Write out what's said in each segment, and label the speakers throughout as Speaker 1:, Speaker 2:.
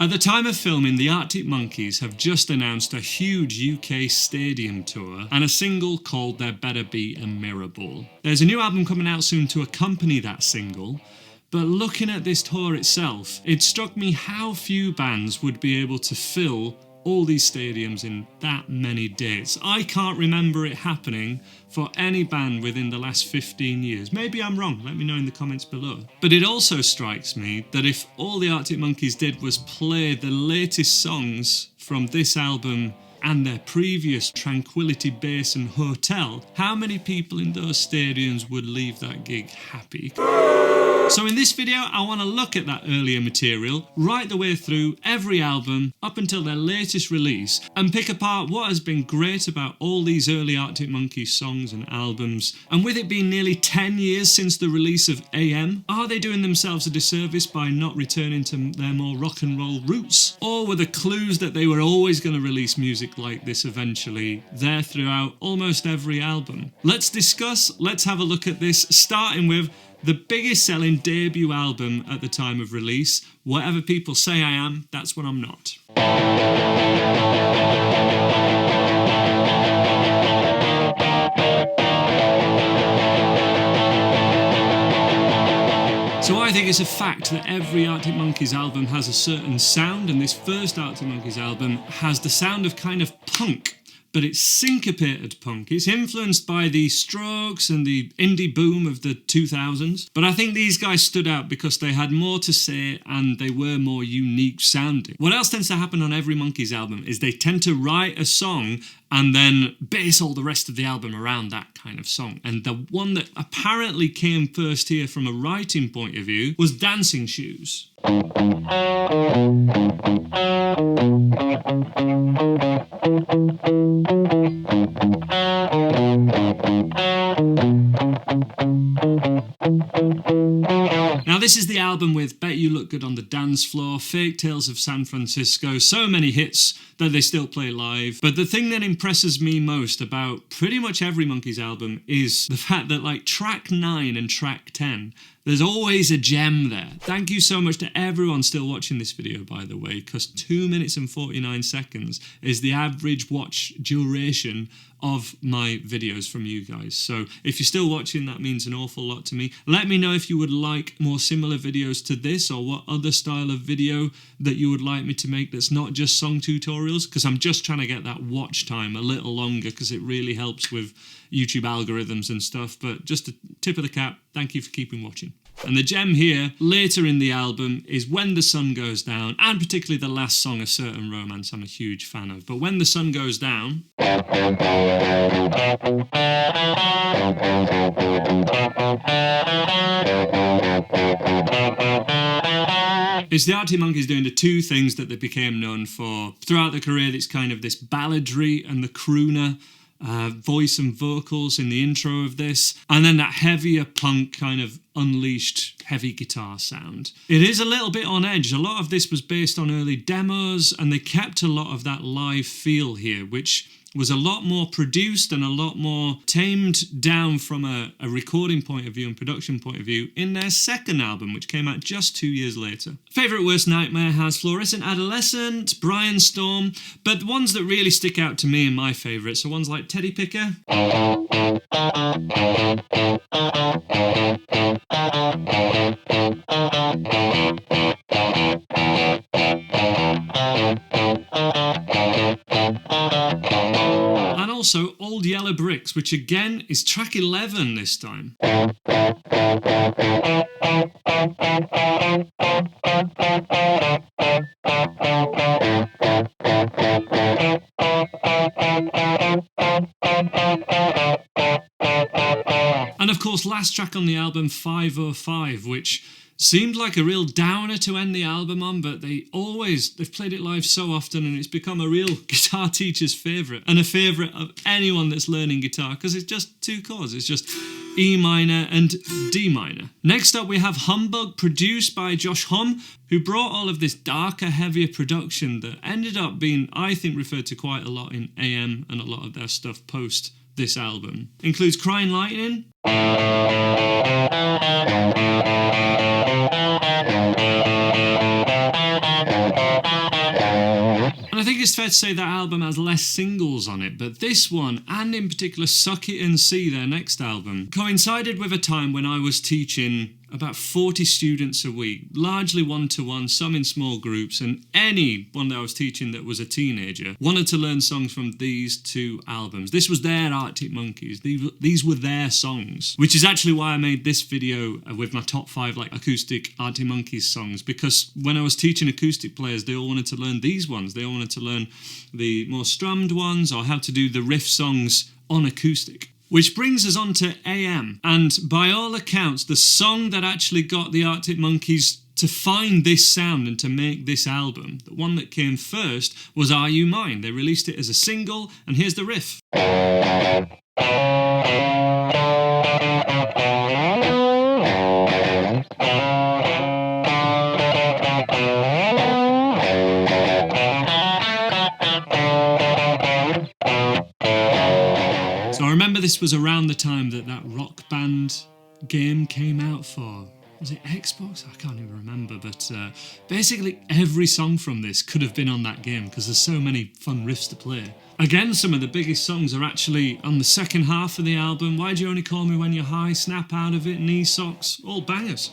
Speaker 1: At the time of filming, the Arctic Monkeys have just announced a huge UK stadium tour and a single called There Better Be a Mirror Ball. There's a new album coming out soon to accompany that single, but looking at this tour itself, it struck me how few bands would be able to fill all these stadiums in that many dates. I can't remember it happening for any band within the last 15 years. Maybe I'm wrong, let me know in the comments below. But it also strikes me that if all the Arctic Monkeys did was play the latest songs from this album and their previous Tranquility Base and Hotel, how many people in those stadiums would leave that gig happy? So in this video, I want to look at that earlier material, right the way through every album up until their latest release, and pick apart what has been great about all these early Arctic Monkeys songs and albums. And with it being nearly 10 years since the release of AM, are they doing themselves a disservice by not returning to their more rock and roll roots? Or were the clues that they were always going to release music like this eventually there throughout almost every album? Let's discuss, let's have a look at this, starting with the biggest selling debut album at the time of release. Whatever people say I am, that's what I'm not. So I think it's a fact that every Arctic Monkeys album has a certain sound, and this first Arctic Monkeys album has the sound of kind of punk. But it's syncopated punk. It's influenced by the Strokes and the indie boom of the 2000s. But I think these guys stood out because they had more to say and they were more unique sounding. What else tends to happen on every Monkeys album is they tend to write a song and then base all the rest of the album around that kind of song. And the one that apparently came first here from a writing point of view was Dancing Shoes. Now this is the album with Bet You Look Good on the Dance Floor, Fake Tales of San Francisco, so many hits that they still play live. But the thing that impresses me most about pretty much every Monkeys album is the fact that like track 9 and track 10, there's always a gem there. Thank you so much to everyone still watching this video, by the way, because 2 minutes and 49 seconds is the average watch duration of my videos from you guys. So if you're still watching, that means an awful lot to me. Let me know if you would like more similar videos to this, or what other style of video that you would like me to make that's not just song tutorials, because I'm just trying to get that watch time a little longer because it really helps with YouTube algorithms and stuff. But just a tip of the cap, thank you for keeping watching. And the gem here, later in the album, is When the Sun Goes Down, and particularly the last song, A Certain Romance, I'm a huge fan of. But When the Sun Goes Down it's the Arctic Monkeys doing the two things that they became known for throughout their career. It's kind of this balladry and the crooner voice and vocals in the intro of this, and then that heavier punk kind of unleashed heavy guitar sound. It is a little bit on edge. A lot of this was based on early demos, and they kept a lot of that live feel here, which was a lot more produced and a lot more tamed down from a recording point of view and production point of view in their second album, which came out just 2 years later. Favourite Worst Nightmare has Fluorescent Adolescent, Brian Storm, but the ones that really stick out to me and my favourites are ones like Teddy Picker, and also Old Yellow Bricks, which again is track 11 this time. And of course, last track on the album, 505, which seemed like a real downer to end the album on, but they've played it live so often, and it's become a real guitar teacher's favourite, and a favourite of anyone that's learning guitar, because it's just two chords. It's just E minor and D minor. Next up we have Humbug, produced by Josh Homme, who brought all of this darker, heavier production that ended up being, I think, referred to quite a lot in AM and a lot of their stuff post this album. Includes Crying Lightning, And I think it's fair to say that album has less singles on it, but this one, and in particular Suck It and See, their next album, coincided with a time when I was teaching about 40 students a week, largely one-to-one, some in small groups, and anyone that I was teaching that was a teenager wanted to learn songs from these two albums. This was their Arctic Monkeys. These were their songs, which is actually why I made this video with my top 5 like acoustic Arctic Monkeys songs, because when I was teaching acoustic players, they all wanted to learn these ones. They all wanted to learn the more strummed ones or how to do the riff songs on acoustic. Which brings us on to AM, and by all accounts, the song that actually got the Arctic Monkeys to find this sound and to make this album, the one that came first, was Are You Mine? They released it as a single, and here's the riff. So I remember this was around the time that Rock Band game came out for, was it Xbox? I can't even remember, but basically every song from this could have been on that game because there's so many fun riffs to play. Again, some of the biggest songs are actually on the second half of the album. Why Do You Only Call Me When You're High, Snap Out of It, Knee Socks, all bangers.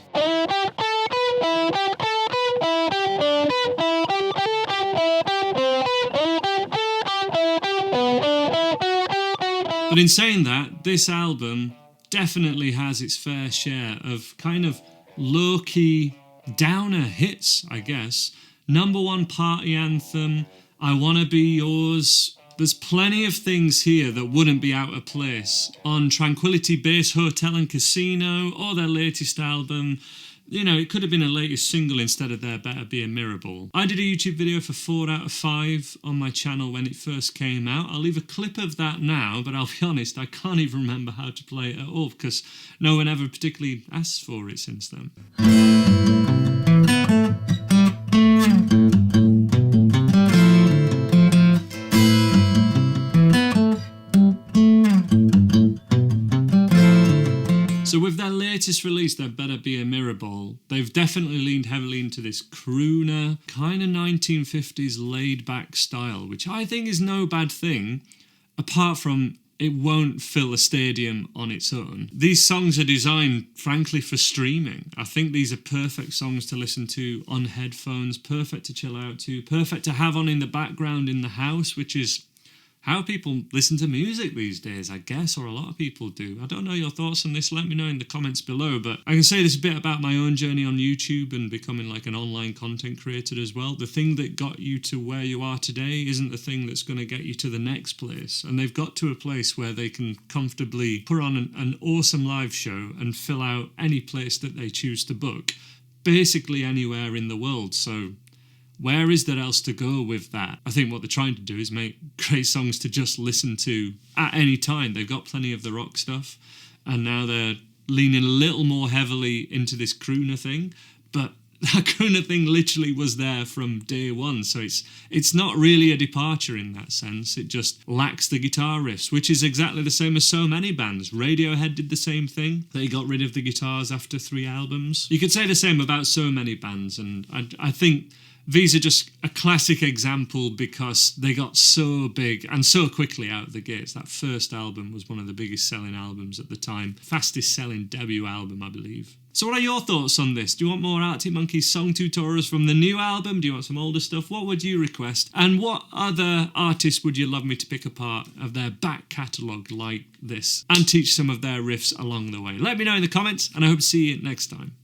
Speaker 1: But in saying that, this album definitely has its fair share of kind of low-key downer hits, I guess. Number One Party Anthem, I Wanna Be Yours. There's plenty of things here that wouldn't be out of place on Tranquility Base Hotel and Casino or their latest album. You know, it could have been a latest single instead of There Better Be a Mirable. I did a YouTube video for 4 out of 5 on my channel when it first came out. I'll leave a clip of that now, but I'll be honest, I can't even remember how to play it at all because no one ever particularly asked for it since then. So with their latest release, There Better Be a Mirable, they've definitely leaned heavily into this crooner, kind of 1950s laid-back style, which I think is no bad thing, apart from it won't fill a stadium on its own. These songs are designed, frankly, for streaming. I think these are perfect songs to listen to on headphones, perfect to chill out to, perfect to have on in the background in the house, which is how people listen to music these days, I guess, or a lot of people do. I don't know your thoughts on this, let me know in the comments below, but I can say this a bit about my own journey on YouTube and becoming like an online content creator as well. The thing that got you to where you are today isn't the thing that's going to get you to the next place, and they've got to a place where they can comfortably put on an awesome live show and fill out any place that they choose to book, basically anywhere in the world. So where is there else to go with that? I think what they're trying to do is make great songs to just listen to at any time. They've got plenty of the rock stuff, and now they're leaning a little more heavily into this crooner thing, but that crooner thing literally was there from day one, so it's not really a departure in that sense. It just lacks the guitar riffs, which is exactly the same as so many bands. Radiohead did the same thing. They got rid of the guitars after 3 albums. You could say the same about so many bands, and I think these are just a classic example because they got so big and so quickly out of the gates. That first album was one of the biggest selling albums at the time. Fastest selling debut album, I believe. So what are your thoughts on this? Do you want more Arctic Monkeys song tutorials from the new album? Do you want some older stuff? What would you request? And what other artists would you love me to pick apart of their back catalogue like this and teach some of their riffs along the way? Let me know in the comments, and I hope to see you next time.